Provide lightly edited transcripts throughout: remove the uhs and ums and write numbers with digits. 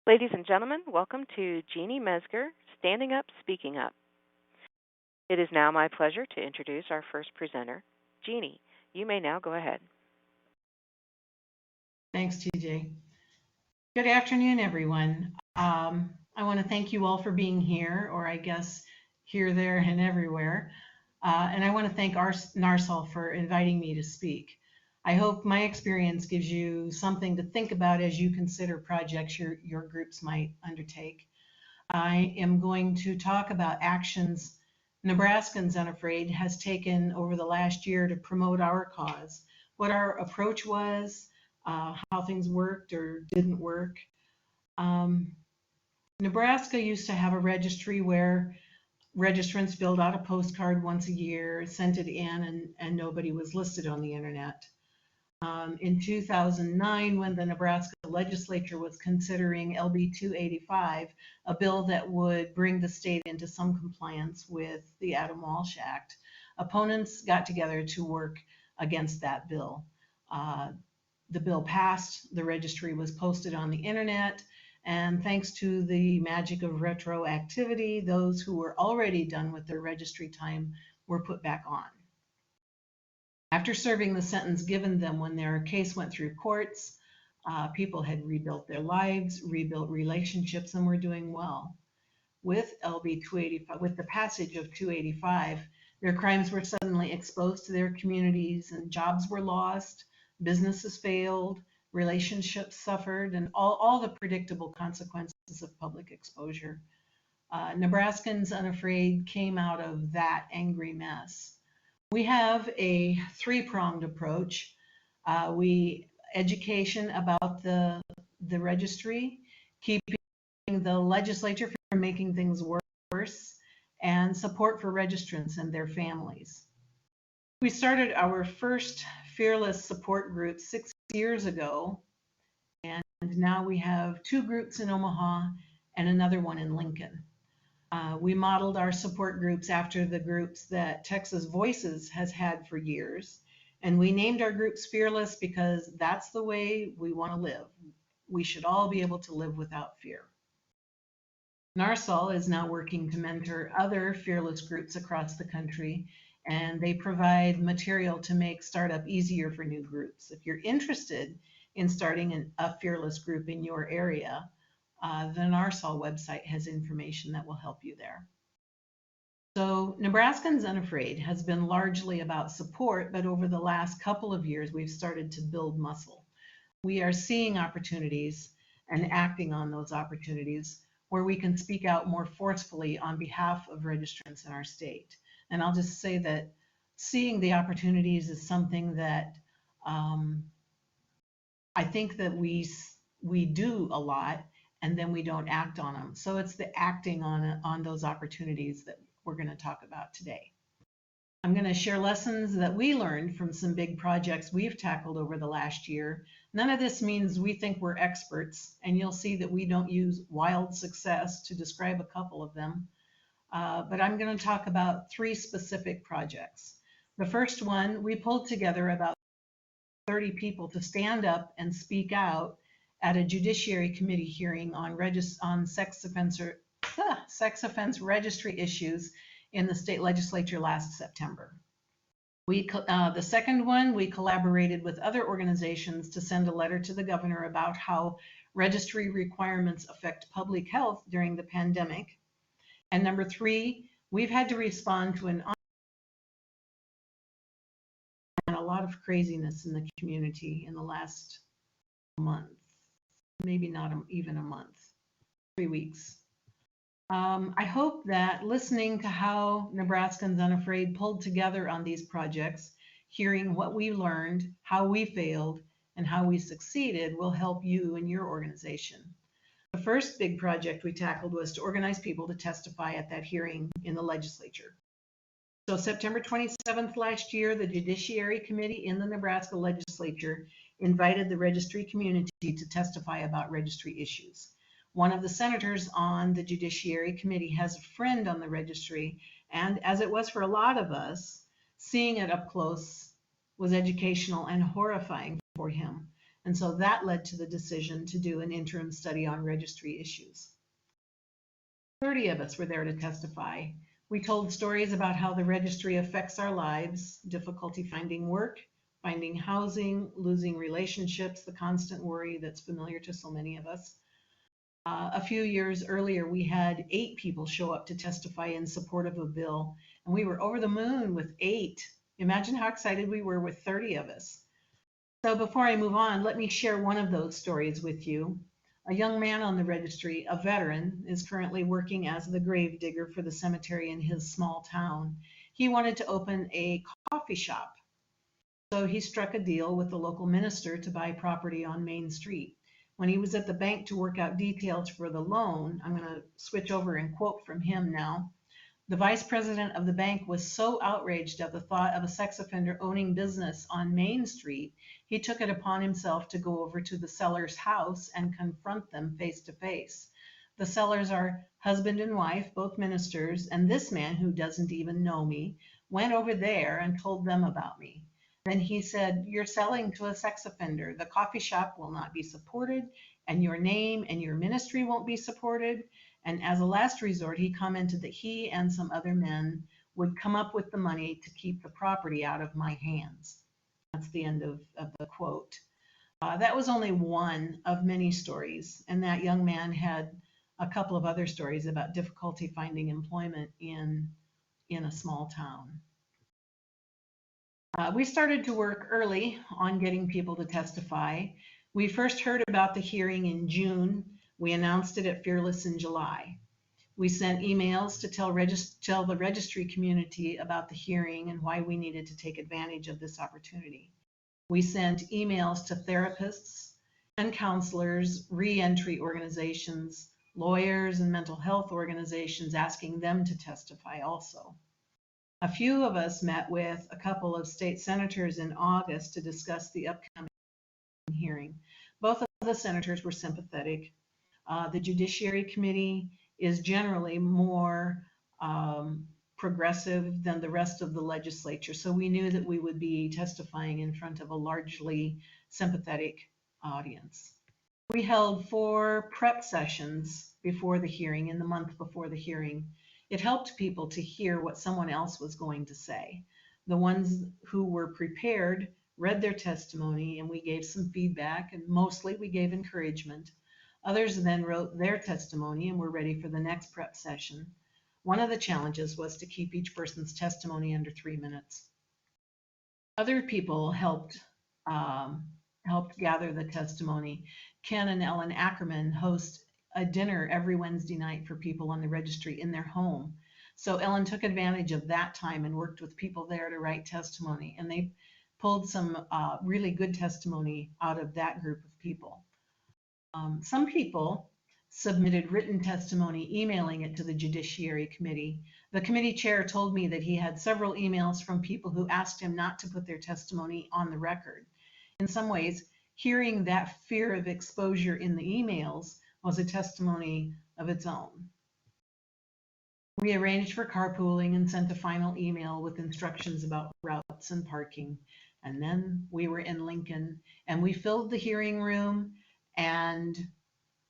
Ladies and gentlemen, welcome to Jeanie Mezger, Standing Up, Speaking Up. It is now my pleasure to introduce our first presenter, Jeanie. You may now go ahead. Thanks, TJ. Good afternoon, everyone. I want to thank you all for being here, or I guess here, there, and everywhere. And I want to thank NARSOL for inviting me to speak. I hope my experience gives you something to think about as you consider projects your groups might undertake. I am going to talk about actions Nebraskans Unafraid has taken over the last year to promote our cause, what our approach was, how things worked or didn't work. Nebraska used to have a registry where registrants filled out a postcard once a year, sent it in, and nobody was listed on the internet. In 2009, when the Nebraska Legislature was considering LB 285, a bill that would bring the state into some compliance with the Adam Walsh Act, opponents got together to work against that bill. The bill passed, the registry was posted on the internet, and thanks to the magic of retroactivity, those who were already done with their registry time were put back on. After serving the sentence given them when their case went through courts, people had rebuilt their lives, rebuilt relationships, and were doing well. With LB 285, with the passage of 285, their crimes were suddenly exposed to their communities, and jobs were lost, businesses failed, relationships suffered, and all the predictable consequences of public exposure. Nebraskans Unafraid came out of that angry mess. We have a three-pronged approach. Education about the registry, keeping the legislature from making things worse, and support for registrants and their families. We started our first Fearless support group 6 years ago, and now we have 2 groups in Omaha and another one in Lincoln. We modeled our support groups after the groups that Texas Voices has had for years, and we named our groups Fearless because that's the way we want to live. We should all be able to live without fear. NARSOL is now working to mentor other Fearless groups across the country, and they provide material to make startup easier for new groups. If you're interested in starting a Fearless group in your area, the NARSOL website has information that will help you there. So Nebraskans Unafraid has been largely about support, but over the last couple of years, we've started to build muscle. We are seeing opportunities and acting on those opportunities where we can speak out more forcefully on behalf of registrants in our state. And I'll just say that seeing the opportunities is something that I think that we do a lot, and then we don't act on them. So it's the acting on those opportunities that we're going to talk about today. I'm going to share lessons that we learned from some big projects we've tackled over the last year. None of this means we think we're experts, and you'll see that we don't use wild success to describe a couple of them. But I'm going to talk about 3 specific projects. The first one, we pulled together about 30 people to stand up and speak out at a Judiciary Committee hearing on sex offense registry issues in the state legislature last September. The second one, we collaborated with other organizations to send a letter to the governor about how registry requirements affect public health during the pandemic. And number 3, we've had to respond to a lot of craziness in the community in the last month. Maybe not even a month, 3 weeks. I hope that listening to how Nebraskans Unafraid pulled together on these projects, hearing what we learned, how we failed, and how we succeeded will help you and your organization. The first big project we tackled was to organize people to testify at that hearing in the legislature. So September 27th last year, the Judiciary Committee in the Nebraska Legislature invited the registry community to testify about registry issues. One of the senators on the Judiciary Committee has a friend on the registry, and as it was for a lot of us, seeing it up close was educational and horrifying for him. And so that led to the decision to do an interim study on registry issues. 30 of us were there to testify. We told stories about how the registry affects our lives, difficulty finding work, finding housing, losing relationships, the constant worry that's familiar to so many of us. A few years earlier, we had 8 people show up to testify in support of a bill, and we were over the moon with 8. Imagine how excited we were with 30 of us. So before I move on, let me share one of those stories with you. A young man on the registry, a veteran, is currently working as the grave digger for the cemetery in his small town. He wanted to open a coffee shop, so he struck a deal with the local minister to buy property on Main Street. When he was at the bank to work out details for the loan, I'm going to switch over and quote from him now. The vice president of the bank was so outraged at the thought of a sex offender owning business on Main Street, he took it upon himself to go over to the seller's house and confront them face to face. The sellers are husband and wife, both ministers, and this man, who doesn't even know me, went over there and told them about me. Then he said, "You're selling to a sex offender. The coffee shop will not be supported, and your name and your ministry won't be supported." And as a last resort, he commented that he and some other men would come up with the money to keep the property out of my hands. That's the end of the quote. That was only one of many stories, and that young man had a couple of other stories about difficulty finding employment in a small town. We started to work early on getting people to testify. We first heard about the hearing in June. We announced it at Fearless in July. We sent emails to tell the registry community about the hearing and why we needed to take advantage of this opportunity. We sent emails to therapists and counselors, re-entry organizations, lawyers, and mental health organizations asking them to testify also. A few of us met with a couple of state senators in August to discuss the upcoming hearing. Both of the senators were sympathetic. The Judiciary Committee is generally more progressive than the rest of the legislature, so we knew that we would be testifying in front of a largely sympathetic audience. We held 4 prep sessions before the hearing, in the month before the hearing. It helped people to hear what someone else was going to say. The ones who were prepared read their testimony, and we gave some feedback, and mostly we gave encouragement. Others then wrote their testimony and were ready for the next prep session. One of the challenges was to keep each person's testimony under 3 minutes. Other people helped gather the testimony. Ken and Ellen Ackerman host a dinner every Wednesday night for people on the registry in their home. So Ellen took advantage of that time and worked with people there to write testimony, and they pulled some really good testimony out of that group of people. Some people submitted written testimony, emailing it to the Judiciary Committee. The committee chair told me that he had several emails from people who asked him not to put their testimony on the record. In some ways, hearing that fear of exposure in the emails was a testimony of its own. We arranged for carpooling and sent a final email with instructions about routes and parking. And then we were in Lincoln, and we filled the hearing room, and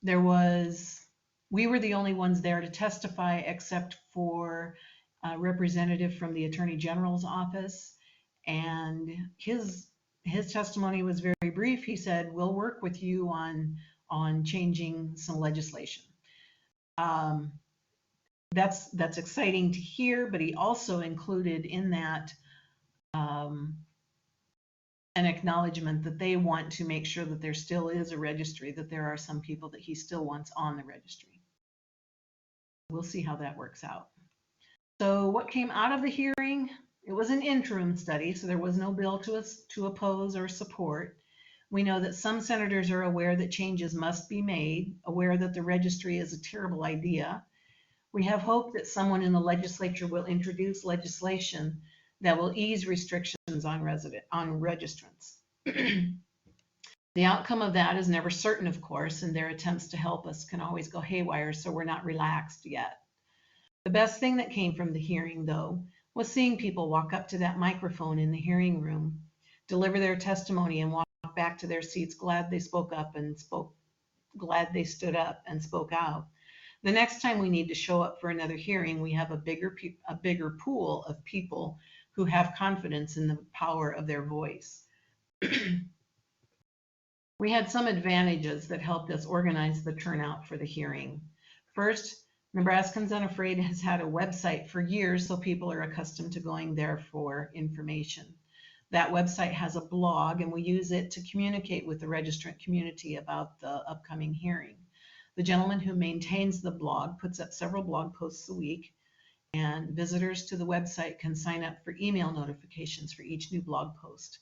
we were the only ones there to testify except for a representative from the Attorney General's office. And his testimony was very brief. He said, "We'll work with you on changing some legislation." That's exciting to hear, but he also included in that an acknowledgement that they want to make sure that there still is a registry, that there are some people that he still wants on the registry. We'll see how that works out. So what came out of the hearing? It was an interim study, so there was no bill to oppose or support. We know that some senators are aware that changes must be made, aware that the registry is a terrible idea. We have hope that someone in the legislature will introduce legislation that will ease restrictions on registrants. The outcome of that is never certain, of course, and their attempts to help us can always go haywire, so we're not relaxed yet. The best thing that came from the hearing, though, was seeing people walk up to that microphone in the hearing room, deliver their testimony, and walk walk back to their seats glad they glad they stood up and spoke out. The next time we need to show up for another hearing, we have a bigger pool of people who have confidence in the power of their voice. We had some advantages that helped us organize the turnout for the hearing. First, Nebraskans Unafraid has had a website for years, so people are accustomed to going there for information. That website has a blog, and we use it to communicate with the registrant community about the upcoming hearing. The gentleman who maintains the blog puts up several blog posts a week, and visitors to the website can sign up for email notifications for each new blog post.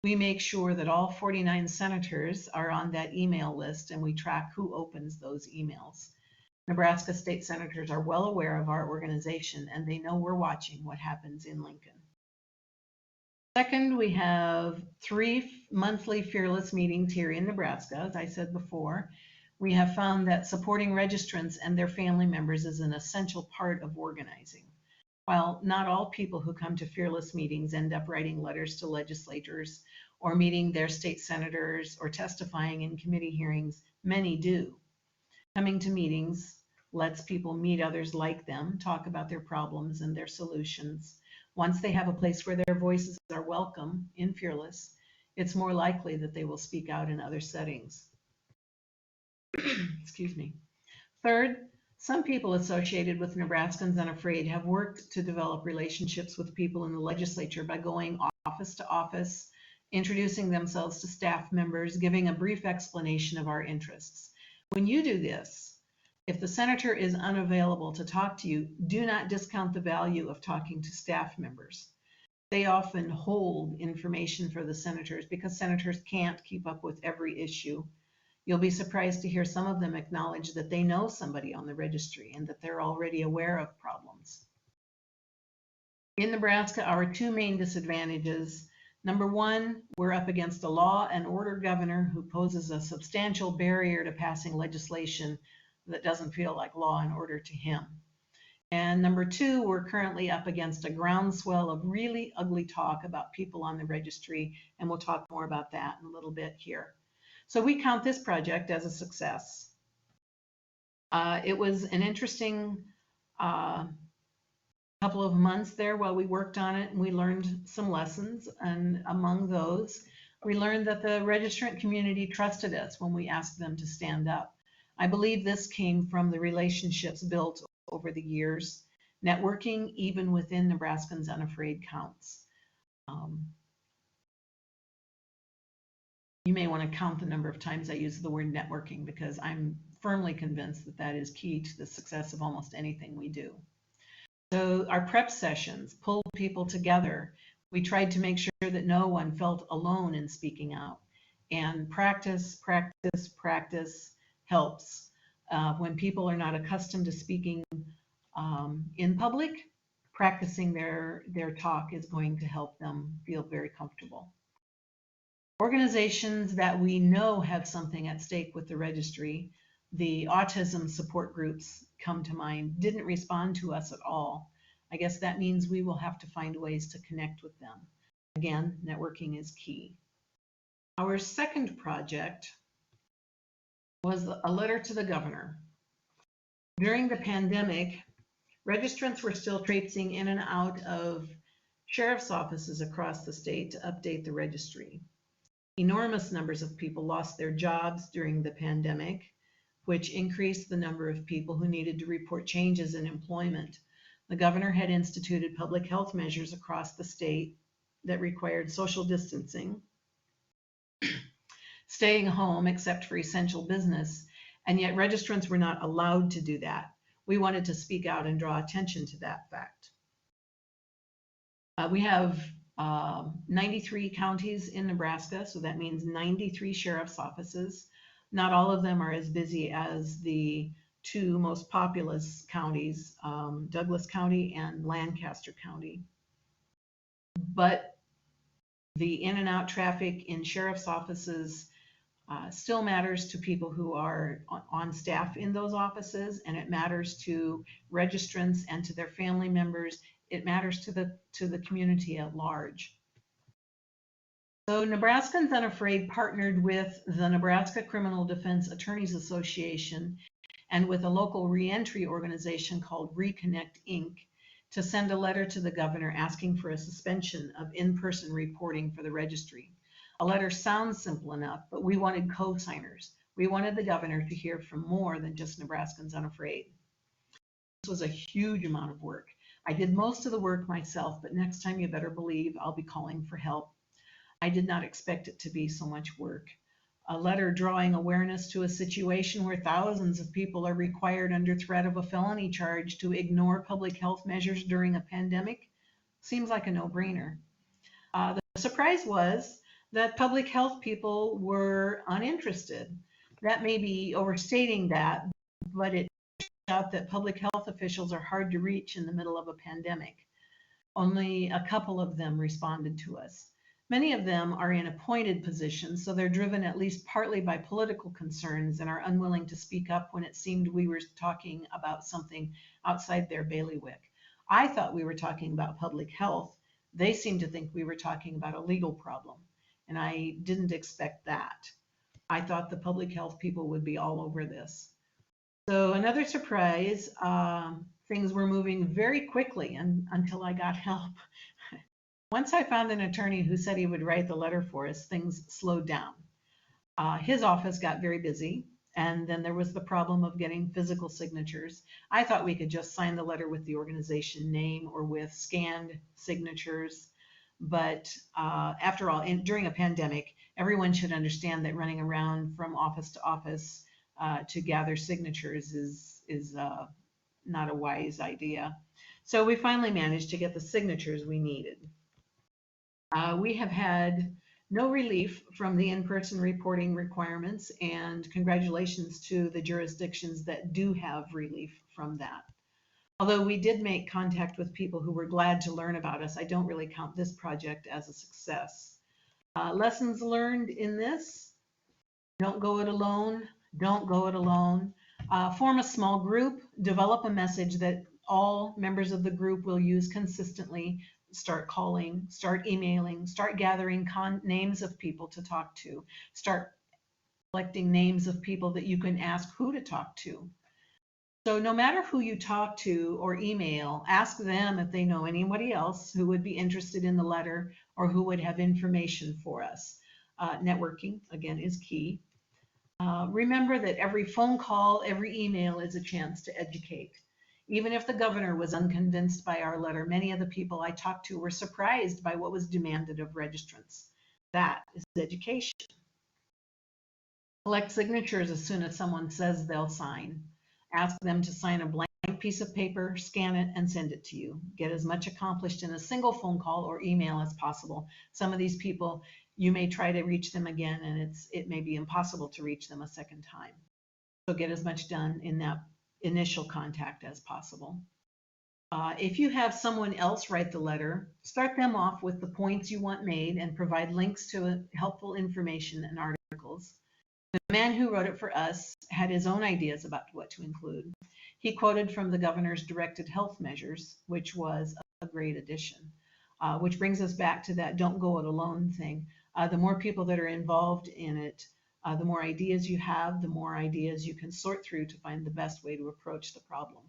We make sure that all 49 senators are on that email list, and we track who opens those emails. Nebraska state senators are well aware of our organization, and they know we're watching what happens in Lincoln. Second, we have 3 monthly fearless meetings here in Nebraska. As I said before, we have found that supporting registrants and their family members is an essential part of organizing. While not all people who come to fearless meetings end up writing letters to legislators or meeting their state senators or testifying in committee hearings, many do. Coming to meetings lets people meet others like them, talk about their problems and their solutions. Once they have a place where their voices are welcome in Fearless, it's more likely that they will speak out in other settings. Excuse me. Third, some people associated with Nebraskans Unafraid have worked to develop relationships with people in the legislature by going office to office, introducing themselves to staff members, giving a brief explanation of our interests. When you do this, if the senator is unavailable to talk to you, do not discount the value of talking to staff members. They often hold information for the senators because senators can't keep up with every issue. You'll be surprised to hear some of them acknowledge that they know somebody on the registry and that they're already aware of problems. In Nebraska, our 2 main disadvantages. Number 1, we're up against a law and order governor who poses a substantial barrier to passing legislation that doesn't feel like law and order to him. And number 2, we're currently up against a groundswell of really ugly talk about people on the registry, and we'll talk more about that in a little bit here. So we count this project as a success. It was an interesting couple of months there while we worked on it, and we learned some lessons. And among those, we learned that the registrant community trusted us when we asked them to stand up. I believe this came from the relationships built over the years. Networking, even within Nebraskans Unafraid, counts. You may want to count the number of times I use the word networking, because I'm firmly convinced that that is key to the success of almost anything we do. So our prep sessions pulled people together. We tried to make sure that no one felt alone in speaking out. And practice helps. When people are not accustomed to speaking in public, practicing their talk is going to help them feel very comfortable. Organizations that we know have something at stake with the registry, the autism support groups come to mind, didn't respond to us at all. I guess that means we will have to find ways to connect with them. Again, networking is key. Our second project was a letter to the governor. During the pandemic, registrants were still traipsing in and out of sheriff's offices across the state to update the registry. Enormous numbers of people lost their jobs during the pandemic, which increased the number of people who needed to report changes in employment. The governor had instituted public health measures across the state that required social distancing, staying home except for essential business, and yet registrants were not allowed to do that. We wanted to speak out and draw attention to that fact. We have 93 counties in Nebraska, so that means 93 sheriff's offices. Not all of them are as busy as the 2 most populous counties, Douglas County and Lancaster County. But the in and out traffic in sheriff's offices still matters to people who are on staff in those offices, and it matters to registrants and to their family members. It matters to the community at large. So Nebraskans Unafraid partnered with the Nebraska Criminal Defense Attorneys Association and with a local reentry organization called Reconnect Inc. to send a letter to the governor asking for a suspension of in-person reporting for the registry. A letter sounds simple enough, but we wanted co-signers. We wanted the governor to hear from more than just Nebraskans Unafraid. This was a huge amount of work. I did most of the work myself, but next time you better believe I'll be calling for help. I did not expect it to be so much work. A letter drawing awareness to a situation where thousands of people are required under threat of a felony charge to ignore public health measures during a pandemic seems like a no-brainer. The surprise was that public health people were uninterested. That may be overstating that, but it turns out that public health officials are hard to reach in the middle of a pandemic. Only a couple of them responded to us. Many of them are in appointed positions, so they're driven at least partly by political concerns and are unwilling to speak up when it seemed we were talking about something outside their bailiwick. I thought we were talking about public health. They seemed to think we were talking about a legal problem, and I didn't expect that. I thought the public health people would be all over this. So another surprise, things were moving very quickly until I got help. Once I found an attorney who said he would write the letter for us, things slowed down. His office got very busy, and then there was the problem of getting physical signatures. I thought we could just sign the letter with the organization name or with scanned signatures. But after all, during a pandemic, everyone should understand that running around from office to office to gather signatures is not a wise idea. So we finally managed to get the signatures we needed. We have had no relief from the in-person reporting requirements, and congratulations to the jurisdictions that do have relief from that. Although we did make contact with people who were glad to learn about us, I don't really count this project as a success. Lessons learned in this: don't go it alone. Don't go it alone. Form a small group, develop a message that all members of the group will use consistently. Start calling, start emailing, start gathering names of people to talk to, start collecting names of people that you can ask who to talk to. So no matter who you talk to or email, ask them if they know anybody else who would be interested in the letter or who would have information for us. Networking, again, is key. Remember that every phone call, every email is a chance to educate. Even if the governor was unconvinced by our letter, many of the people I talked to were surprised by what was demanded of registrants. That is education. Collect signatures as soon as someone says they'll sign. Ask them to sign a blank piece of paper, scan it, and send it to you. Get as much accomplished in a single phone call or email as possible. Some of these people, you may try to reach them again, and it may be impossible to reach them a second time. So get as much done in that initial contact as possible. If you have someone else write the letter, start them off with the points you want made and provide links to helpful information and articles. The man who wrote it for us had his own ideas about what to include. He quoted from the governor's directed health measures, which was a great addition, which brings us back to that don't go it alone thing. The more people that are involved in it, the more ideas you have, the more ideas you can sort through to find the best way to approach the problem.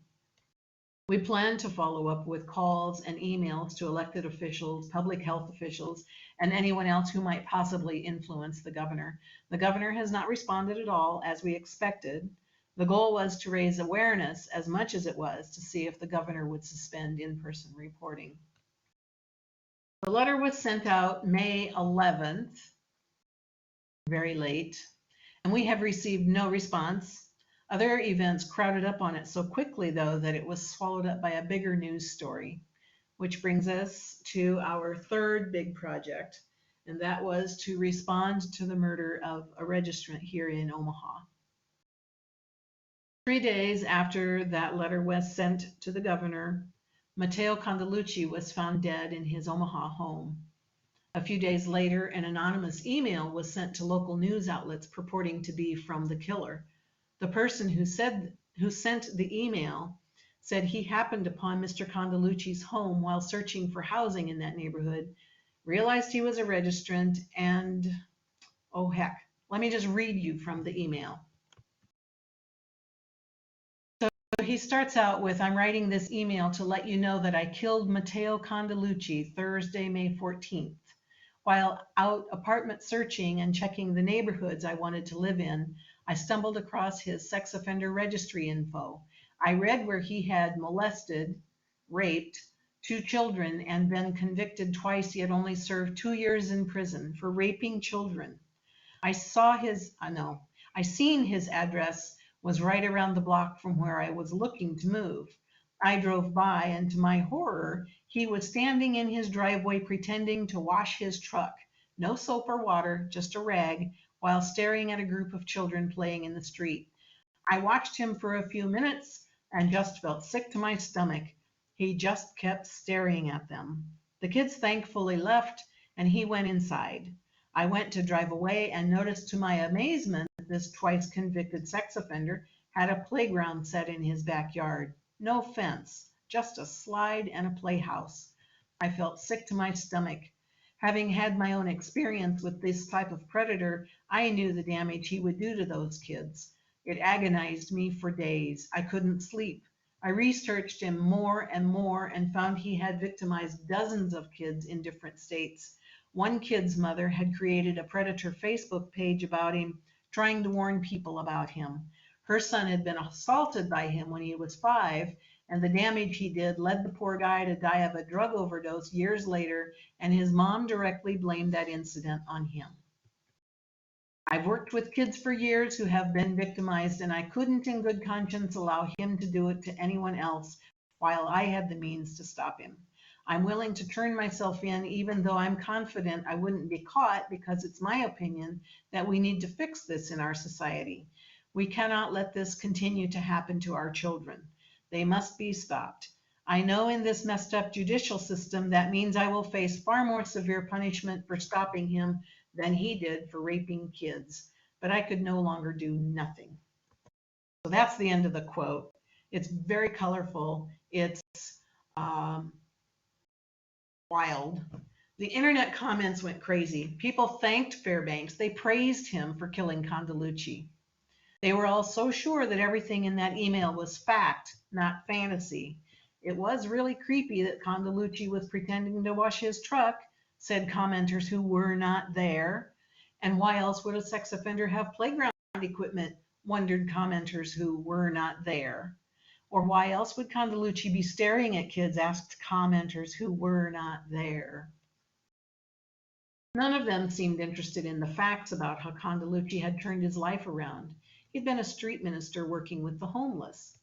We plan to follow up with calls and emails to elected officials, public health officials, and anyone else who might possibly influence the governor. The governor has not responded at all, as we expected. The goal was to raise awareness as much as it was to see if the governor would suspend in-person reporting. The letter was sent out May 11th, very late, and we have received no response. Other events crowded up on it so quickly, though, that it was swallowed up by a bigger news story, which brings us to our third big project, and that was to respond to the murder of a registrant here in Omaha. 3 days after that letter was sent to the governor, Matteo Condalucci was found dead in his Omaha home. A few days later, an anonymous email was sent to local news outlets purporting to be from the killer. The person who sent the email said he happened upon Mr. Condalucci's home while searching for housing in that neighborhood realized he was a registrant, and oh heck, let me just read you from the email. So he starts out with, I'm writing this email to let you know that I killed Matteo Condalucci Thursday, May 14th. While out apartment searching and checking the neighborhoods I wanted to live in, I stumbled across his sex offender registry info. I read where he had molested, raped 2 children and been convicted twice. He had only served 2 years in prison for raping children. I seen his address was right around the block from where I was looking to move. I drove by, and to my horror, he was standing in his driveway pretending to wash his truck. No soap or water, just a rag, while staring at a group of children playing in the street. I watched him for a few minutes and just felt sick to my stomach. He just kept staring at them. The kids thankfully left, and he went inside. I went to drive away and noticed to my amazement this twice convicted sex offender had a playground set in his backyard. No fence, just a slide and a playhouse. I felt sick to my stomach. Having had my own experience with this type of predator, I knew the damage he would do to those kids. It agonized me for days. I couldn't sleep. I researched him more and found he had victimized dozens of kids in different states. One kid's mother had created a predator Facebook page about him, trying to warn people about him. Her son had been assaulted by him when he was 5, and the damage he did led the poor guy to die of a drug overdose years later, and his mom directly blamed that incident on him. I've worked with kids for years who have been victimized, and I couldn't in good conscience allow him to do it to anyone else while I had the means to stop him. I'm willing to turn myself in, even though I'm confident I wouldn't be caught, because it's my opinion that we need to fix this in our society. We cannot let this continue to happen to our children. They must be stopped. I know in this messed up judicial system that means I will face far more severe punishment for stopping him than he did for raping kids, but I could no longer do nothing. So that's the end of the quote. It's very colorful. It's wild. The internet comments went crazy. People thanked Fairbanks. They praised him for killing Condalucci. They were all so sure that everything in that email was fact, not fantasy. It was really creepy that Condalucci was pretending to wash his truck, said commenters who were not there. And why else would a sex offender have playground equipment, wondered commenters who were not there. Or why else would Condalucci be staring at kids, asked commenters who were not there. None of them seemed interested in the facts about how Condalucci had turned his life around. He'd been a street minister working with the homeless.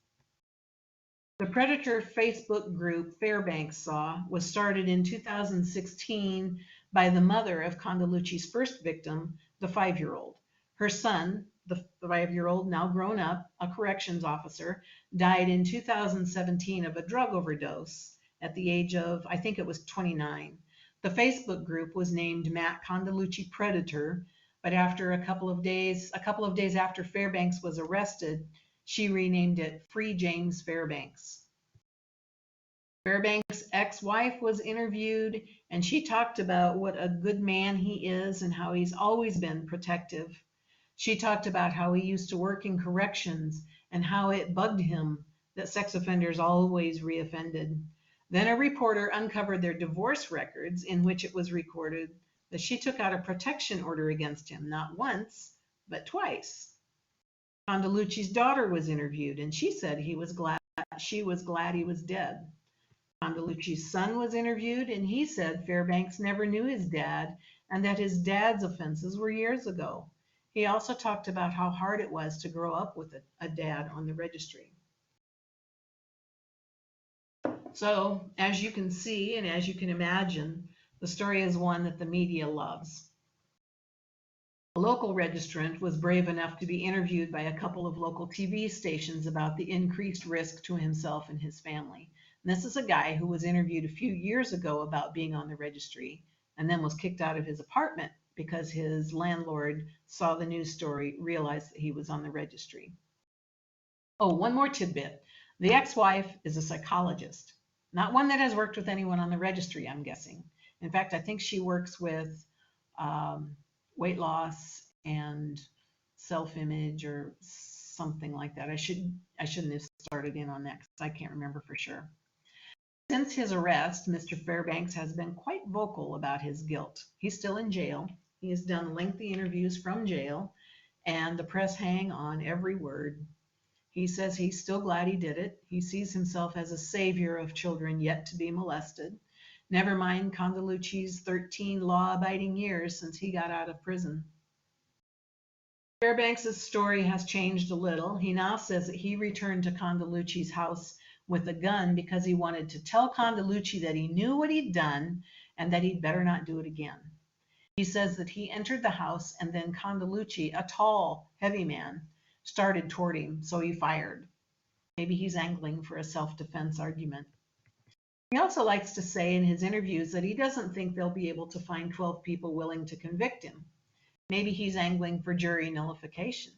The predator Facebook group Fairbanks saw was started in 2016 by the mother of Condalucci's first victim, the 5-year-old. Her son, the 5-year-old, now grown up, a corrections officer, died in 2017 of a drug overdose at the age of, I think it was 29. The Facebook group was named Matt Condalucci Predator, but after a couple of days after Fairbanks was arrested, she renamed it Free James Fairbanks. Fairbanks' ex-wife was interviewed, and she talked about what a good man he is and how he's always been protective. She talked about how he used to work in corrections and how it bugged him that sex offenders always reoffended. Then a reporter uncovered their divorce records, in which it was recorded that she took out a protection order against him, not once, but twice. Condalucci's daughter was interviewed, and she said she was glad he was dead. Condalucci's son was interviewed, and he said Fairbanks never knew his dad and that his dad's offenses were years ago. He also talked about how hard it was to grow up with a dad on the registry. So, as you can see and as you can imagine, the story is one that the media loves. A local registrant was brave enough to be interviewed by a couple of local TV stations about the increased risk to himself and his family. And this is a guy who was interviewed a few years ago about being on the registry and then was kicked out of his apartment because his landlord saw the news story, realized that he was on the registry. Oh, one more tidbit. The ex-wife is a psychologist, not one that has worked with anyone on the registry, I'm guessing. In fact, I think she works with weight loss and self-image or something like that. I shouldn't have started in on that because I can't remember for sure. Since his arrest, Mr. Fairbanks has been quite vocal about his guilt. He's still in jail. He has done lengthy interviews from jail, and the press hang on every word. He says he's still glad he did it. He sees himself as a savior of children yet to be molested. Never mind Condalucci's 13 law-abiding years since he got out of prison. Fairbanks' story has changed a little. He now says that he returned to Condalucci's house with a gun because he wanted to tell Condalucci that he knew what he'd done and that he'd better not do it again. He says that he entered the house and then Condalucci, a tall, heavy man, started toward him, so he fired. Maybe he's angling for a self-defense argument. He also likes to say in his interviews that he doesn't think they'll be able to find 12 people willing to convict him. Maybe he's angling for jury nullification.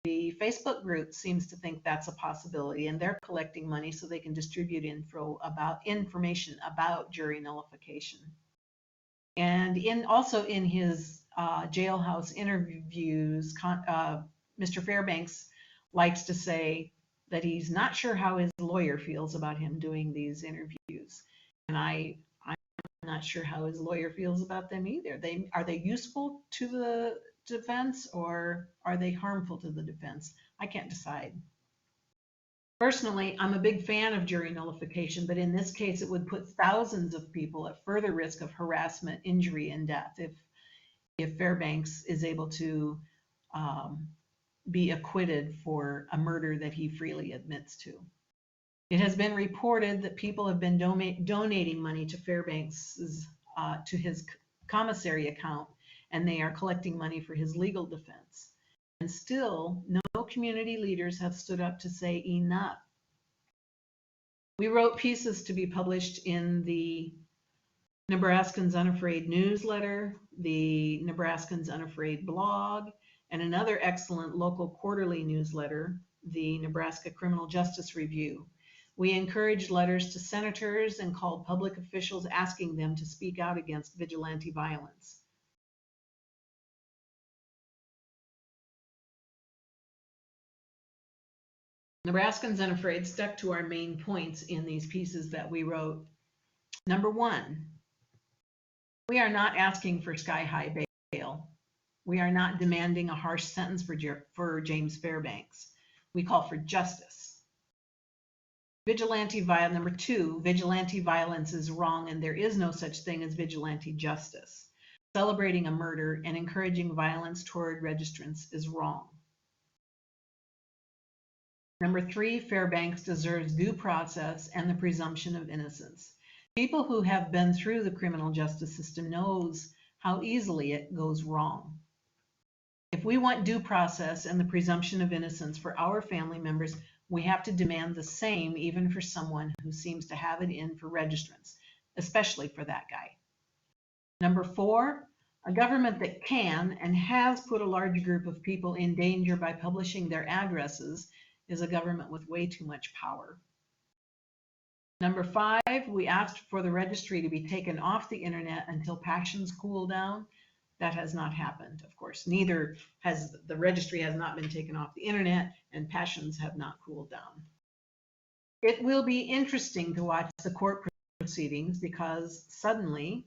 The Facebook group seems to think that's a possibility, and they're collecting money so they can distribute information about jury nullification. And also in his jailhouse interviews, Mr. Fairbanks likes to say that he's not sure how his lawyer feels about him doing these interviews. And I'm not sure how his lawyer feels about them either. Are they useful to the defense or are they harmful to the defense? I can't decide. Personally, I'm a big fan of jury nullification, but in this case, it would put thousands of people at further risk of harassment, injury, and death if Fairbanks is able to be acquitted for a murder that he freely admits to. It has been reported that people have been donating money to Fairbanks's to his commissary account, and they are collecting money for his legal defense. And still, no community leaders have stood up to say enough. We wrote pieces to be published in the Nebraskans Unafraid newsletter, the Nebraskans Unafraid blog, and another excellent local quarterly newsletter, the Nebraska Criminal Justice Review. We encouraged letters to senators and called public officials asking them to speak out against vigilante violence. Nebraskans Unafraid stuck to our main points in these pieces that we wrote. Number one, we are not asking for sky-high bail. We are not demanding a harsh sentence for James Fairbanks. We call for justice. Number two, vigilante violence is wrong and there is no such thing as vigilante justice. Celebrating a murder and encouraging violence toward registrants is wrong. Number three, Fairbanks deserves due process and the presumption of innocence. People who have been through the criminal justice system knows how easily it goes wrong. If we want due process and the presumption of innocence for our family members, we have to demand the same even for someone who seems to have it in for registrants, especially for that guy. Number four, a government that can and has put a large group of people in danger by publishing their addresses is a government with way too much power. Number five, we asked for the registry to be taken off the internet until passions cool down. That has not happened, of course. Neither has the registry has not been taken off the internet, and passions have not cooled down. It will be interesting to watch the court proceedings because suddenly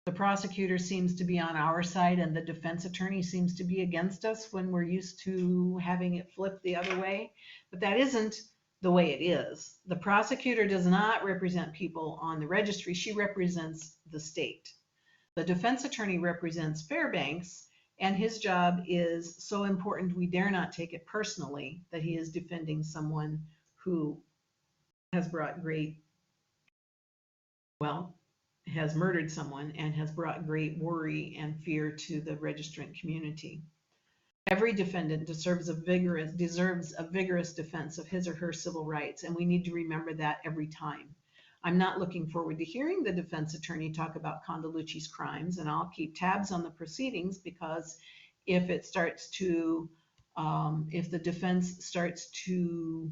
the prosecutor seems to be on our side and the defense attorney seems to be against us when we're used to having it flipped the other way. But that isn't the way it is. The prosecutor does not represent people on the registry. She represents the state. The defense attorney represents Fairbanks, and his job is so important we dare not take it personally that he is defending someone who has brought has murdered someone and has brought great worry and fear to the registrant community. Every defendant deserves a vigorous defense of his or her civil rights, and we need to remember that every time. I'm not looking forward to hearing the defense attorney talk about Condalucci's crimes, and I'll keep tabs on the proceedings because if the defense starts to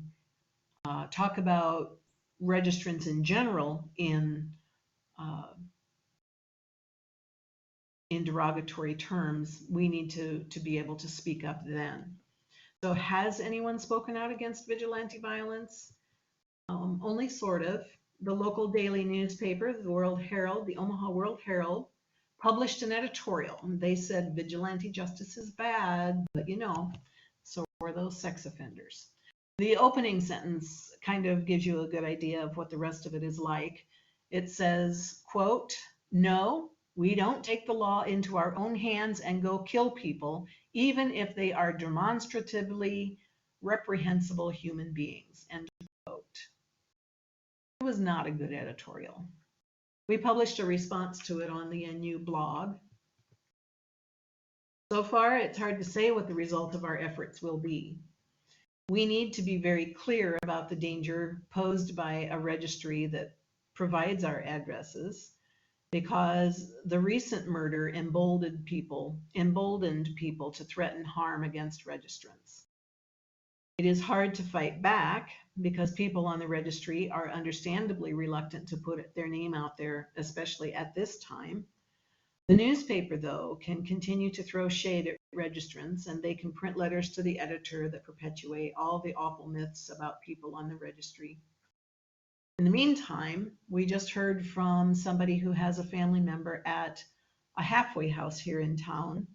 talk about registrants in general in in derogatory terms, we need to be able to speak up then. So has anyone spoken out against vigilante violence? Only sort of. The local daily newspaper, the World Herald, the Omaha World Herald, published an editorial. They said vigilante justice is bad, but so are those sex offenders. The opening sentence kind of gives you a good idea of what the rest of it is like. It says, quote, "No, we don't take the law into our own hands and go kill people, even if they are demonstratively reprehensible human beings," end quote. It was not a good editorial. We published a response to it on the NU blog. So far, it's hard to say what the result of our efforts will be. We need to be very clear about the danger posed by a registry that provides our addresses, because the recent murder emboldened people to threaten harm against registrants. It is hard to fight back because people on the registry are understandably reluctant to put their name out there, especially at this time. The newspaper, though, can continue to throw shade at registrants, and they can print letters to the editor that perpetuate all the awful myths about people on the registry. In the meantime, we just heard from somebody who has a family member at a halfway house here in town,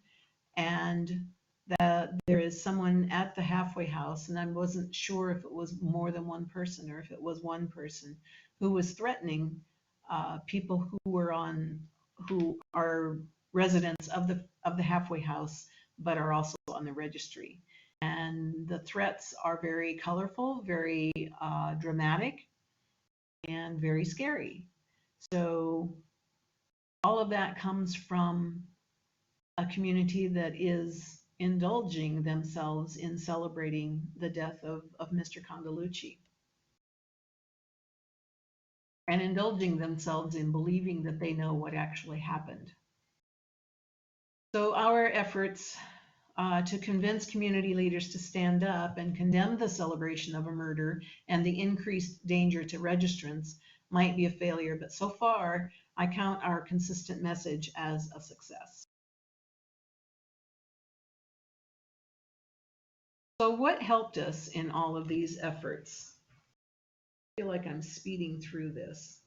and that there is someone at the halfway house, and I wasn't sure if it was more than one person or if it was one person, who was threatening people who are residents of the halfway house, but are also on the registry. And the threats are very colorful, very dramatic, and very scary. So all of that comes from a community that is indulging themselves in celebrating the death of Mr. Condalucci, and indulging themselves in believing that they know what actually happened. So our efforts to convince community leaders to stand up and condemn the celebration of a murder and the increased danger to registrants might be a failure, but so far I count our consistent message as a success. So what helped us in all of these efforts? I feel like I'm speeding through this.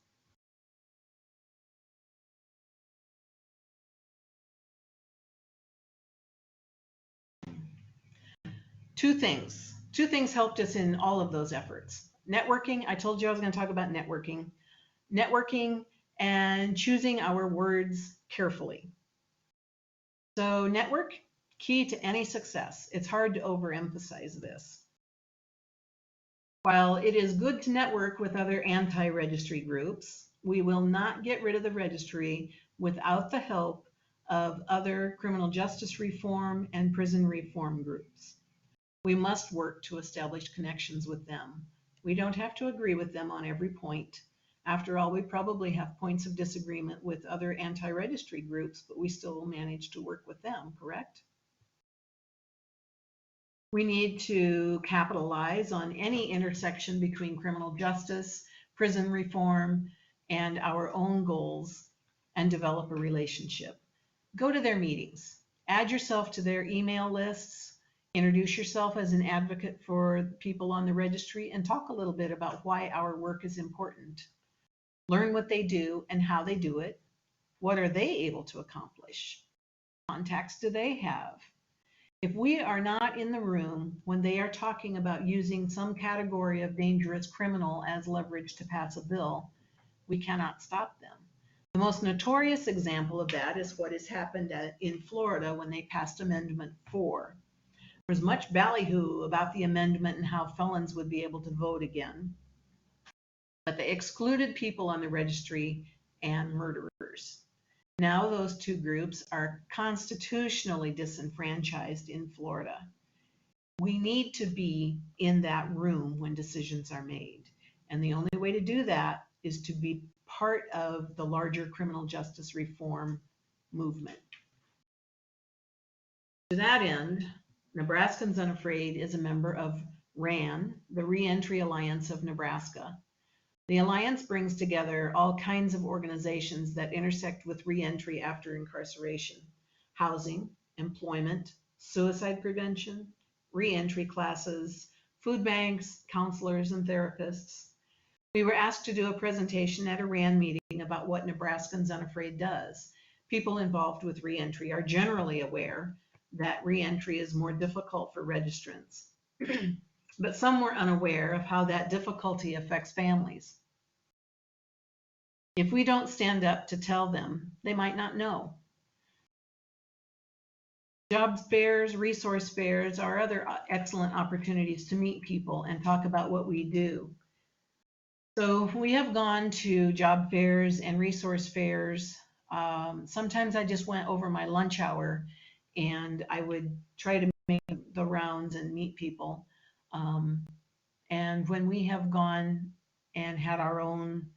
Two things helped us in all of those efforts. Networking, I told you I was going to talk about networking. Networking and choosing our words carefully. So network, key to any success. It's hard to overemphasize this. While it is good to network with other anti-registry groups, we will not get rid of the registry without the help of other criminal justice reform and prison reform groups. We must work to establish connections with them. We don't have to agree with them on every point. After all, we probably have points of disagreement with other anti-registry groups, but we still manage to work with them, correct? We need to capitalize on any intersection between criminal justice, prison reform, and our own goals, and develop a relationship. Go to their meetings. Add yourself to their email lists. Introduce yourself as an advocate for people on the registry, and talk a little bit about why our work is important. Learn what they do and how they do it. What are they able to accomplish? What contacts do they have? If we are not in the room when they are talking about using some category of dangerous criminal as leverage to pass a bill, we cannot stop them. The most notorious example of that is what has happened in Florida when they passed Amendment 4. There was much ballyhoo about the amendment and how felons would be able to vote again, but they excluded people on the registry and murderers. Now those two groups are constitutionally disenfranchised in Florida. We need to be in that room when decisions are made. And the only way to do that is to be part of the larger criminal justice reform movement. To that end, Nebraskans Unafraid is a member of RAN, the Reentry Alliance of Nebraska. The Alliance brings together all kinds of organizations that intersect with reentry after incarceration: housing, employment, suicide prevention, reentry classes, food banks, counselors, and therapists. We were asked to do a presentation at a RAND meeting about what Nebraskans Unafraid does. People involved with reentry are generally aware that reentry is more difficult for registrants, but some were unaware of how that difficulty affects families. If we don't stand up to tell them, they might not know. Job fairs, resource fairs are other excellent opportunities to meet people and talk about what we do. So we have gone to job fairs and resource fairs. Sometimes I just went over my lunch hour and I would try to make the rounds and meet people. And when we have gone and had our own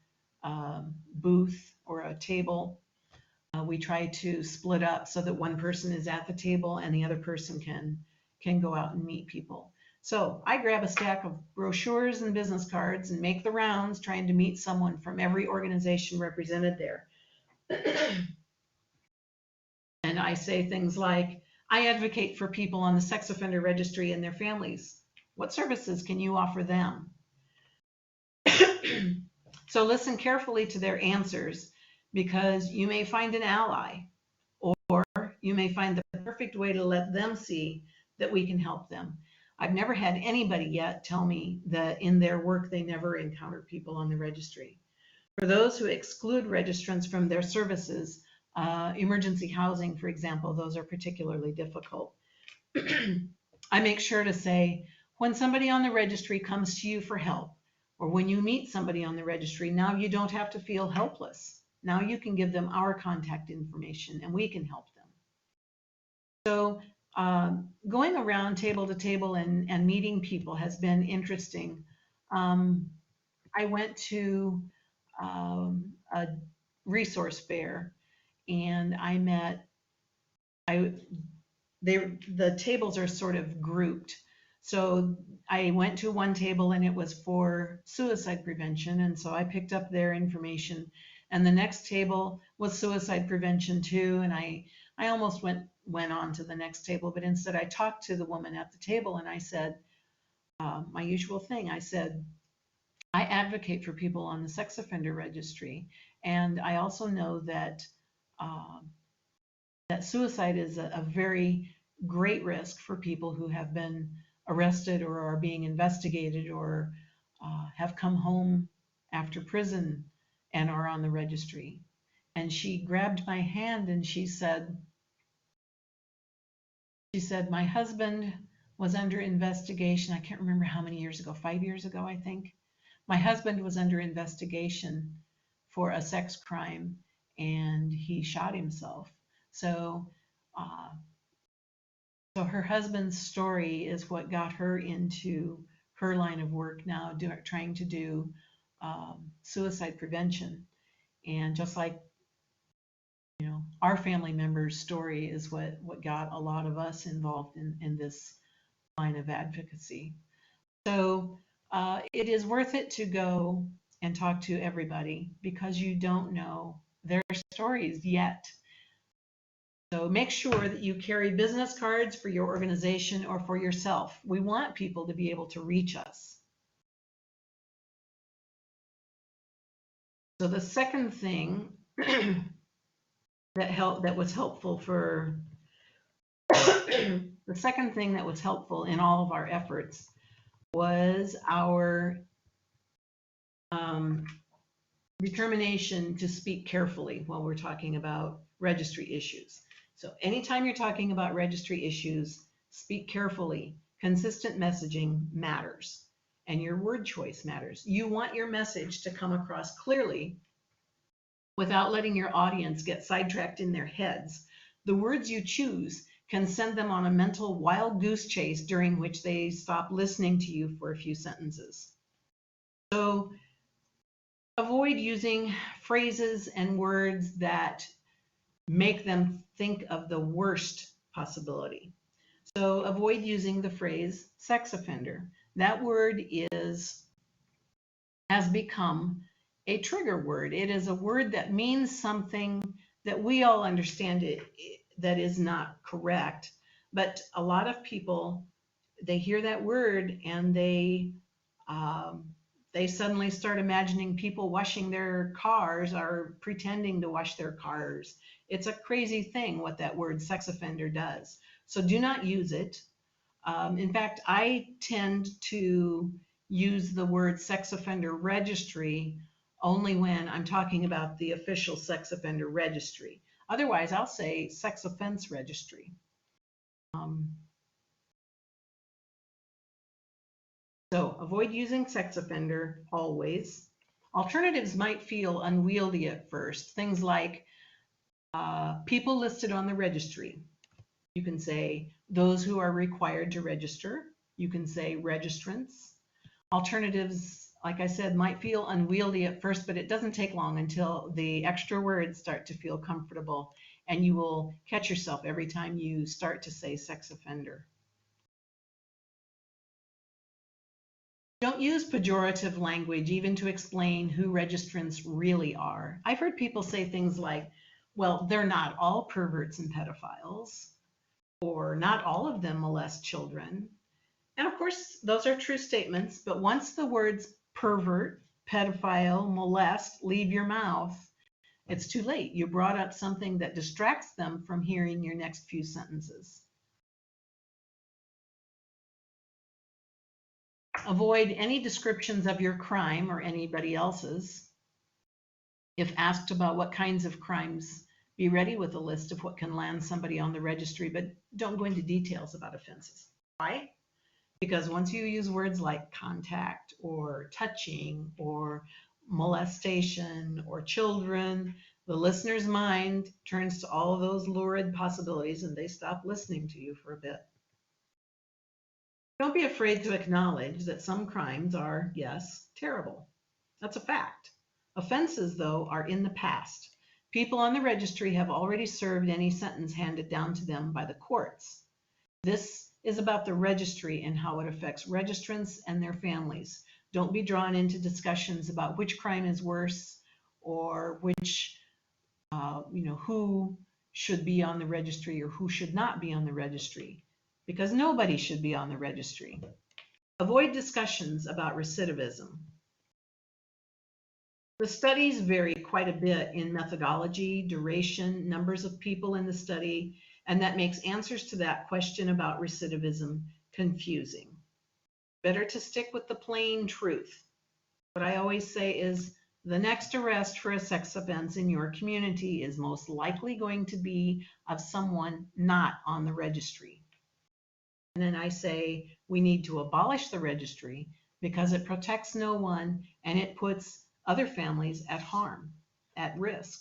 booth or a table, we try to split up so that one person is at the table and the other person can go out and meet people. So I grab a stack of brochures and business cards and make the rounds trying to meet someone from every organization represented there. And I say things like, I advocate for people on the sex offender registry and their families. What services can you offer them? So listen carefully to their answers, because you may find an ally, or you may find the perfect way to let them see that we can help them. I've never had anybody yet tell me that in their work they never encounter people on the registry. For those who exclude registrants from their services, emergency housing, for example, those are particularly difficult. I make sure to say, when somebody on the registry comes to you for help, or when you meet somebody on the registry, now you don't have to feel helpless. Now you can give them our contact information and we can help them. So going around table to table and meeting people has been interesting. I went to a resource fair and I met, the tables are sort of grouped. So I went to one table and it was for suicide prevention, and so I picked up their information. And the next table was suicide prevention too, and I almost went on to the next table, but instead I talked to the woman at the table and I said, my usual thing, I said, I advocate for people on the sex offender registry, and I also know that that suicide is a very great risk for people who have been arrested or are being investigated or have come home after prison and are on the registry. And she grabbed my hand and she said, my husband was under investigation. I can't remember how many years ago, 5 years ago, I think. My husband was under investigation for a sex crime and he shot himself. So her husband's story is what got her into her line of work now, trying to do suicide prevention. And just like, our family member's story is what got a lot of us involved in this line of advocacy. So it is worth it to go and talk to everybody, because you don't know their stories yet. So make sure that you carry business cards for your organization or for yourself. We want people to be able to reach us. So the second thing that was helpful in all of our efforts was our determination to speak carefully while we're talking about registry issues. So anytime you're talking about registry issues, speak carefully. Consistent messaging matters, and your word choice matters. You want your message to come across clearly without letting your audience get sidetracked in their heads. The words you choose can send them on a mental wild goose chase during which they stop listening to you for a few sentences. So avoid using phrases and words that make them think of the worst possibility. So avoid using the phrase sex offender. That word is has become a trigger word. It is a word that means something that we all understand that is not correct. But a lot of people, they hear that word and they suddenly start imagining people washing their cars or pretending to wash their cars. It's a crazy thing what that word sex offender does. So do not use it. In fact, I tend to use the word sex offender registry only when I'm talking about the official sex offender registry. Otherwise, I'll say sex offense registry. So avoid using sex offender always. Alternatives might feel unwieldy at first. Things like people listed on the registry. You can say those who are required to register. You can say registrants. Alternatives, like I said, might feel unwieldy at first, but it doesn't take long until the extra words start to feel comfortable, and you will catch yourself every time you start to say sex offender. Don't use pejorative language even to explain who registrants really are. I've heard people say things like, well, they're not all perverts and pedophiles, or not all of them molest children. And of course, those are true statements, but once the words pervert, pedophile, molest leave your mouth, it's too late. You brought up something that distracts them from hearing your next few sentences. Avoid any descriptions of your crime or anybody else's. If asked about what kinds of crimes, be ready with a list of what can land somebody on the registry, but don't go into details about offenses. Why? Because once you use words like contact or touching or molestation or children, the listener's mind turns to all of those lurid possibilities and they stop listening to you for a bit. Don't be afraid to acknowledge that some crimes are, yes, terrible. That's a fact. Offenses, though, are in the past. People on the registry have already served any sentence handed down to them by the courts. This is about the registry and how it affects registrants and their families. Don't be drawn into discussions about which crime is worse or which, who should be on the registry or who should not be on the registry, because nobody should be on the registry. Avoid discussions about recidivism. The studies vary quite a bit in methodology, duration, numbers of people in the study, and that makes answers to that question about recidivism confusing. Better to stick with the plain truth. What I always say is the next arrest for a sex offense in your community is most likely going to be of someone not on the registry. And then I say we need to abolish the registry because it protects no one and it puts other families at harm, at risk.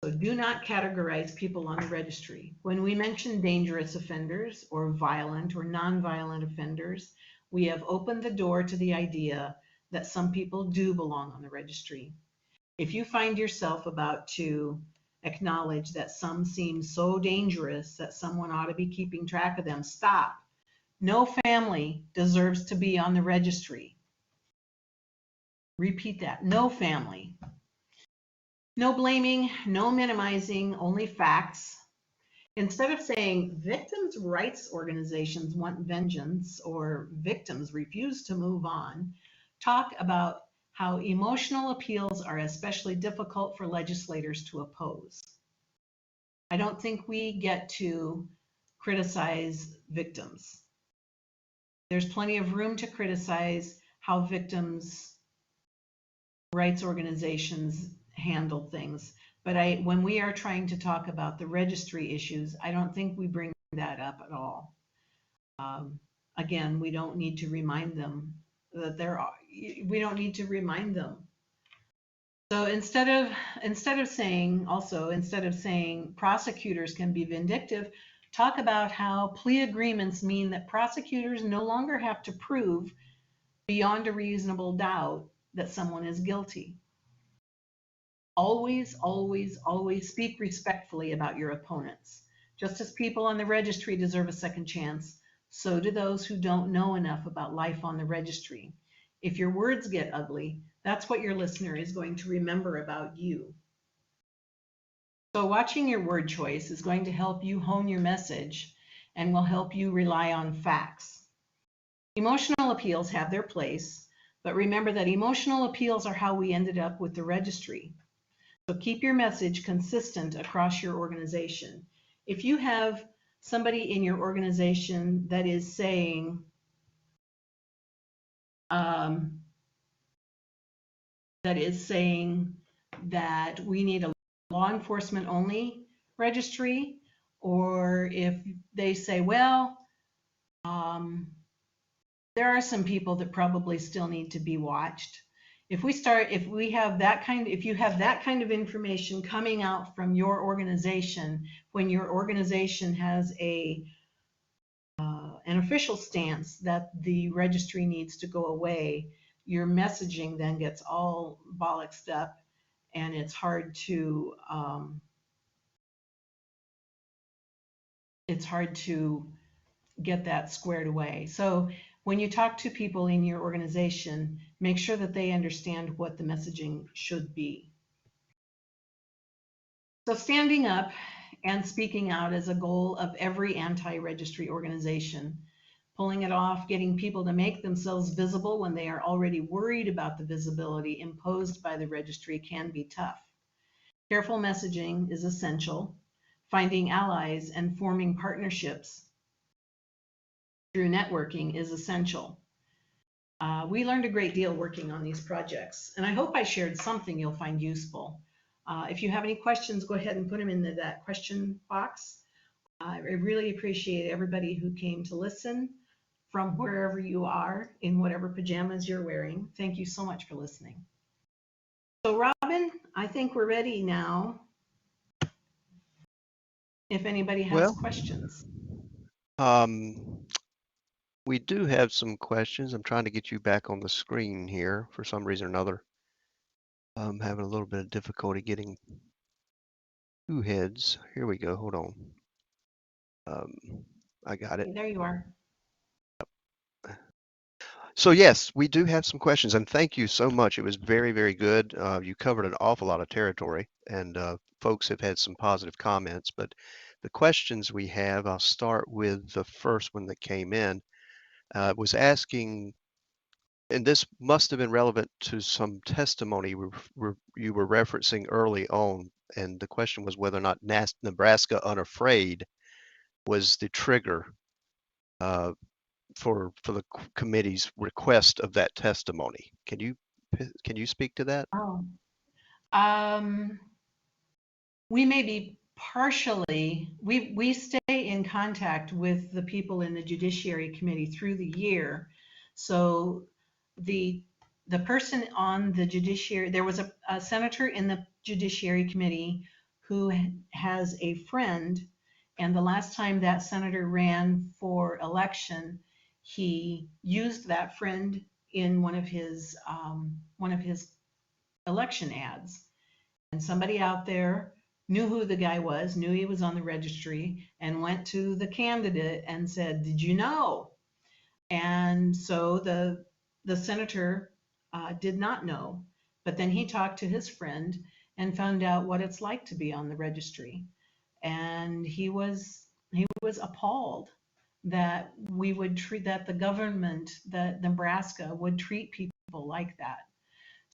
So do not categorize people on the registry. When we mention dangerous offenders or violent or nonviolent offenders, we have opened the door to the idea that some people do belong on the registry. If you find yourself about to acknowledge that some seem so dangerous that someone ought to be keeping track of them, stop. No family deserves to be on the registry. Repeat that. No family. No blaming, no minimizing, only facts. Instead of saying victims' rights organizations want vengeance or victims refuse to move on, talk about how emotional appeals are especially difficult for legislators to oppose. I don't think we get to criticize victims. There's plenty of room to criticize how victims' rights organizations handle things. But when we are trying to talk about the registry issues, I don't think we bring that up at all. Again, we don't need to remind them that we don't need to remind them. So instead of saying prosecutors can be vindictive, talk about how plea agreements mean that prosecutors no longer have to prove beyond a reasonable doubt that someone is guilty. Always, always, always speak respectfully about your opponents. Just as people on the registry deserve a second chance, So do those who don't know enough about life on the registry. If your words get ugly, that's what your listener is going to remember about you. So watching your word choice is going to help you hone your message and will help you rely on facts. Emotional appeals have their place, but remember that emotional appeals are how we ended up with the registry. So keep your message consistent across your organization. If you have somebody in your organization that is saying, that we need a law enforcement only registry, or if they say, well, there are some people that probably still need to be watched. If you have that kind of information coming out from your organization, when your organization has an official stance that the registry needs to go away, your messaging then gets all bollocksed up, and it's hard to get that squared away. So when you talk to people in your organization, make sure that they understand what the messaging should be. So standing up and speaking out is a goal of every anti-registry organization. Pulling it off, getting people to make themselves visible when they are already worried about the visibility imposed by the registry can be tough. Careful messaging is essential. Finding allies and forming partnerships through networking is essential. We learned a great deal working on these projects, and I hope I shared something you'll find useful. If you have any questions, go ahead and put them into that question box. I really appreciate everybody who came to listen from wherever you are, in whatever pajamas you're wearing. Thank you so much for listening. So Robin, I think we're ready now. If anybody has Well, questions. we do have some questions. I'm trying to get you back on the screen here for some reason or another. I'm having a little bit of difficulty getting two heads. Here we go. Hold on. I got it. There you are. So yes, we do have some questions, and thank you so much. It was very, very good. You covered an awful lot of territory, and folks have had some positive comments. But the questions we have, I'll start with the first one that came in, was asking, and this must have been relevant to some testimony you were referencing early on, and the question was whether or not Nebraska Unafraid was the trigger for the committee's request of that testimony. Can you speak to that? Oh. We may be partially, we stay in contact with the people in the Judiciary Committee through the year. So the person on the Judiciary, there was a senator in the Judiciary Committee who has a friend, and the last time that senator ran for election, he used that friend in one of his election ads. And somebody out there knew who the guy was, knew he was on the registry, and went to the candidate and said, "Did you know?" And so the senator did not know, but then he talked to his friend and found out what it's like to be on the registry, and he was appalled that that the government, that Nebraska would treat people like that.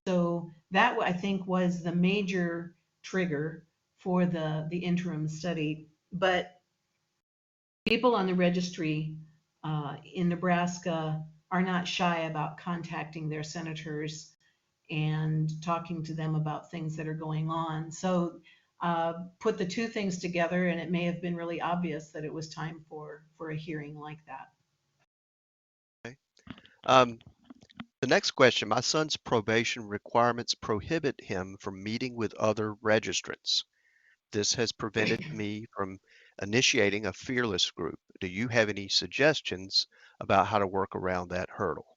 So that, I think, was the major trigger for the interim study. But people on the registry in Nebraska are not shy about contacting their senators and talking to them about things that are going on. So put the two things together, and it may have been really obvious that it was time for a hearing like that. Okay. The next question, my son's probation requirements prohibit him from meeting with other registrants. This has prevented me from initiating a fearless group. Do you have any suggestions about how to work around that hurdle?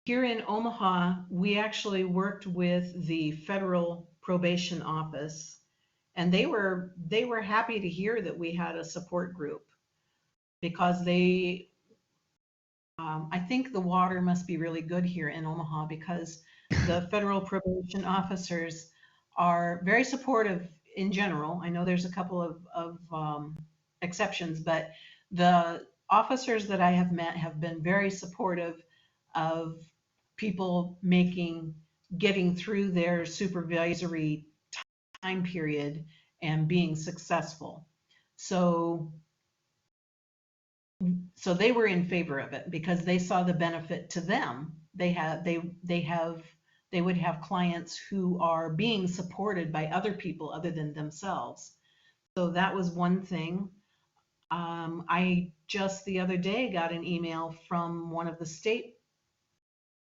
Here in Omaha, we actually worked with the federal probation office, And they were happy to hear that we had a support group, because I think the water must be really good here in Omaha, because the federal probation officers are very supportive in general. I know there's a couple of exceptions, but the officers that I have met have been very supportive of people getting through their supervisory time period and being successful. So they were in favor of it because they saw the benefit to them. They would have clients who are being supported by other people other than themselves. So that was one thing. I just the other day got an email from one of the state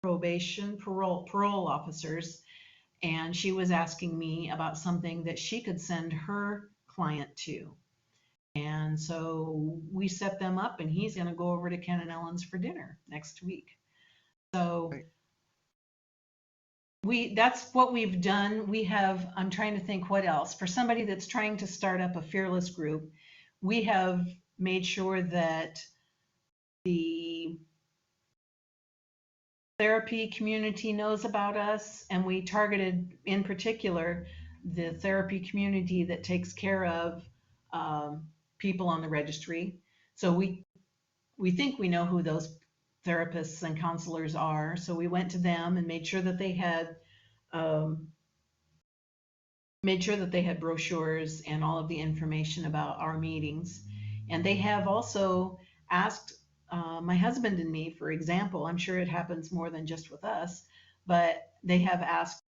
probation parole officers, and she was asking me about something that she could send her client to. And so we set them up, and he's going to go over to Ken and Ellen's for dinner next week. So that's what we've done. I'm trying to think what else. For somebody that's trying to start up a fearless group, we have made sure that the therapy community knows about us, and we targeted in particular the therapy community that takes care of people on the registry. So we think we know who those therapists and counselors are. So we went to them and made sure that they had brochures and all of the information about our meetings. And they have also asked my husband and me, for example, I'm sure it happens more than just with us, but they have asked,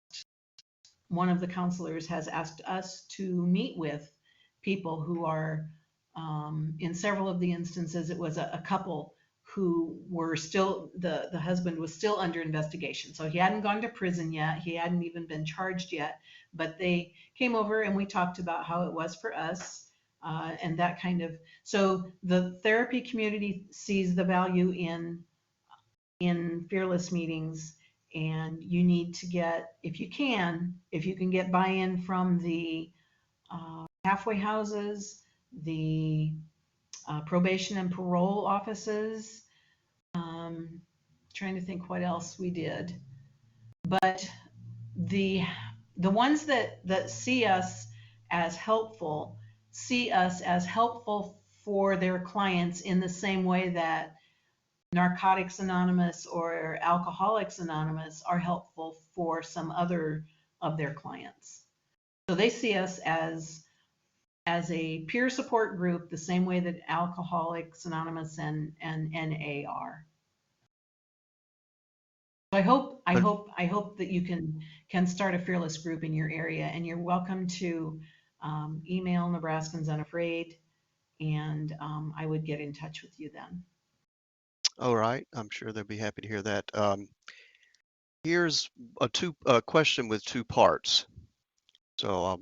one of the counselors has asked us to meet with people who are, in several of the instances, it was a couple who were still, the husband was still under investigation. So he hadn't gone to prison yet. He hadn't even been charged yet, but they came over and we talked about how it was for us. And that kind of, so the therapy community sees the value in fearless meetings, and you need to get, if you can get buy-in from the halfway houses, the probation and parole offices. Trying to think what else we did, but the ones that see us as helpful for their clients in the same way that Narcotics Anonymous or Alcoholics Anonymous are helpful for some other of their clients. So they see us as a peer support group, the same way that Alcoholics Anonymous and NA are. So I hope that you can start a fearless group in your area, and you're welcome to email Nebraskans Unafraid, and I would get in touch with you then. All right, I'm sure they'll be happy to hear that. Here's a question with two parts. So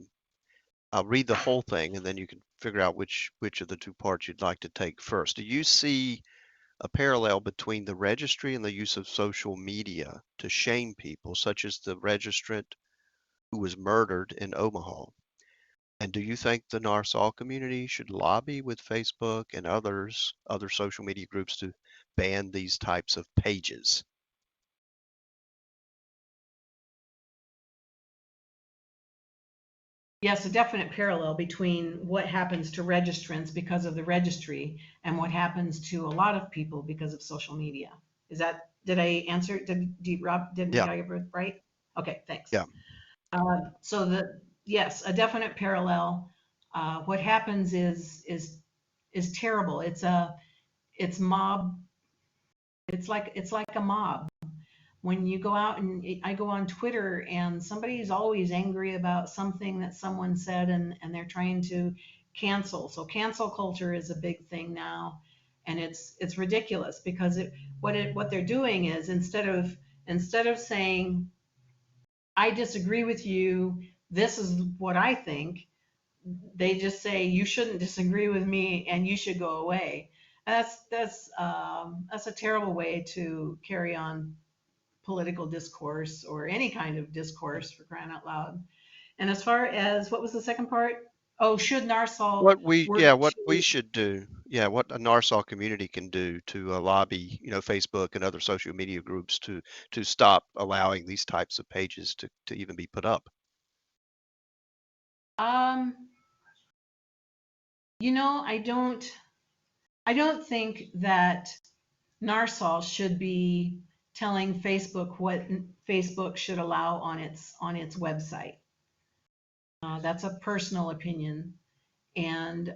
I'll read the whole thing, and then you can figure out which of the two parts you'd like to take first. Do you see a parallel between the registry and the use of social media to shame people, such as the registrant who was murdered in Omaha? And do you think the Narsau community should lobby with Facebook and other social media groups to ban these types of pages? Yes, a definite parallel between what happens to registrants because of the registry and what happens to a lot of people because of social media. Did I answer? Rob, didn't Yeah. I get it right? Okay, thanks. Yeah. Yes, a definite parallel. What happens is terrible. It's mob. It's like a mob. When you go out, and I go on Twitter, and somebody's always angry about something that someone said, and they're trying to cancel. So cancel culture is a big thing now, and it's ridiculous because what they're doing is instead of saying, I disagree with you, this is what I think, they just say, you shouldn't disagree with me and you should go away. And that's a terrible way to carry on political discourse or any kind of discourse, for crying out loud. And as far as, what was the second part? Oh, should Narsal What we, work yeah, what we to, should do, yeah, what a Narsau community can do to lobby, Facebook and other social media groups to stop allowing these types of pages to even be put up. um, I don't think that Narsal should be telling Facebook what Facebook should allow on its website. That's a personal opinion, and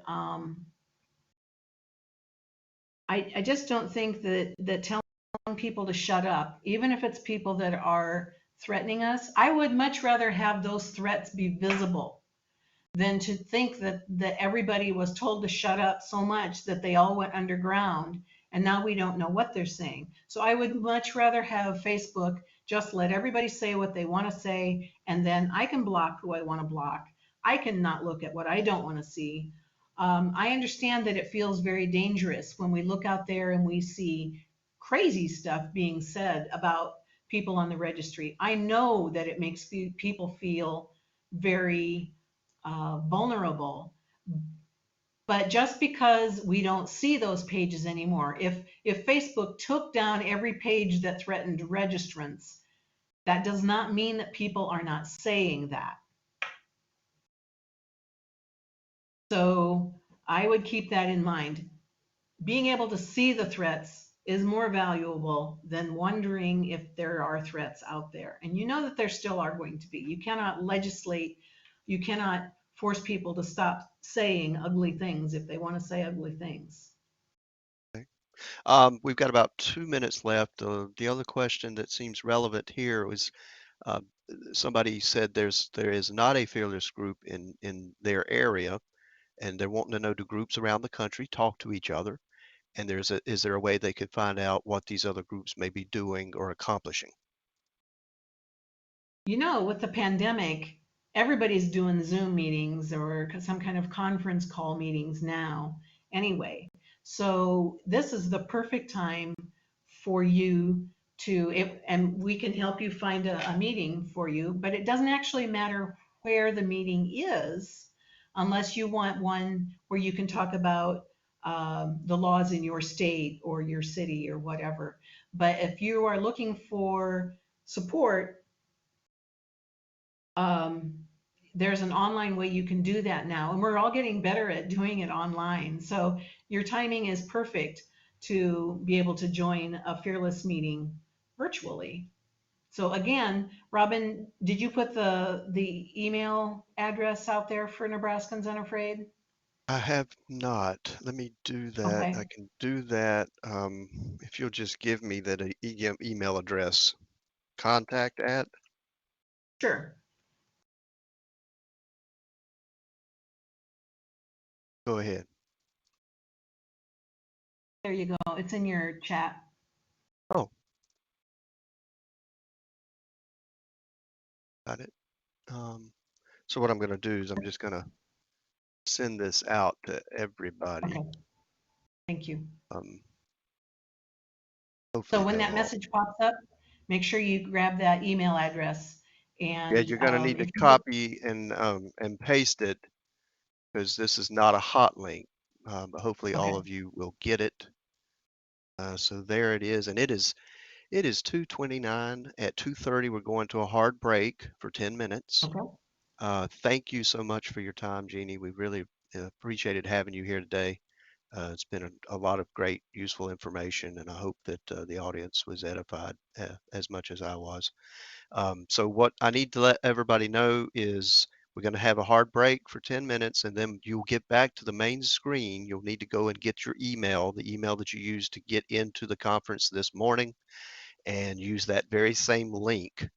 I just don't think that telling people to shut up, even if it's people that are threatening us, I would much rather have those threats be visible than to think that everybody was told to shut up so much that they all went underground and now we don't know what they're saying. So I would much rather have Facebook just let everybody say what they want to say, and then I can block who I want to block. I can not look at what I don't want to see. I understand that it feels very dangerous when we look out there and we see crazy stuff being said about people on the registry. I know that it makes people feel very vulnerable. But just because we don't see those pages anymore, if Facebook took down every page that threatened registrants, that does not mean that people are not saying that. So I would keep that in mind. Being able to see the threats is more valuable than wondering if there are threats out there. And you know that there still are going to be. You cannot legislate, you cannot force people to stop saying ugly things if they want to say ugly things. Okay. We've got about 2 minutes left. The other question that seems relevant here was uh, somebody said there is not a fearless group in their area, and they're wanting to know, do groups around the country talk to each other? And is there a way they could find out what these other groups may be doing or accomplishing? You know, with the pandemic, everybody's doing Zoom meetings or some kind of conference call meetings now anyway. So this is the perfect time for you and we can help you find a meeting for you, but it doesn't actually matter where the meeting is unless you want one where you can talk about the laws in your state or your city or whatever. But if you are looking for support, um, there's an online way you can do that now, and we're all getting better at doing it online. So your timing is perfect to be able to join a fearless meeting virtually. So again, Robin, did you put the email address out there for Nebraskans Unafraid? I have not. Let me do that. Okay, I can do that. If you'll just give me that email address, contact at, sure. go ahead. There you go. It's in your chat. Oh, got it. So what I'm going to do is I'm just going to send this out to everybody. Okay, thank you. Um, So hopefully when they'll that all. message pops up, make sure you grab that email address. Yeah, And you're going to need to if you, copy and paste it because this is not a hot link. But hopefully all okay, of you will get it. So there it is, and it is 2:29. At 2:30, we're going to a hard break for 10 minutes. okay. Thank you so much for your time, Jeannie. We really appreciated having you here today. It's been a lot of great, useful information, and I hope that the audience was edified as much as I was. So what I need to let everybody know is we're going to have a hard break for 10 minutes, and then you'll get back to the main screen. You'll need to go and get your email, the email that you used to get into the conference this morning, and use that very same link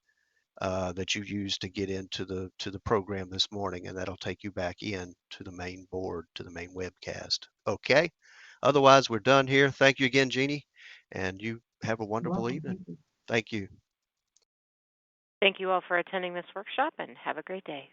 that you used to get into the program this morning, and that'll take you back in to the main board, to the main webcast. Okay. Otherwise, we're done here. Thank you again, Jeannie, and you have a You're wonderful welcome. evening. Thank you. Thank you. Thank you all for attending this workshop and have a great day.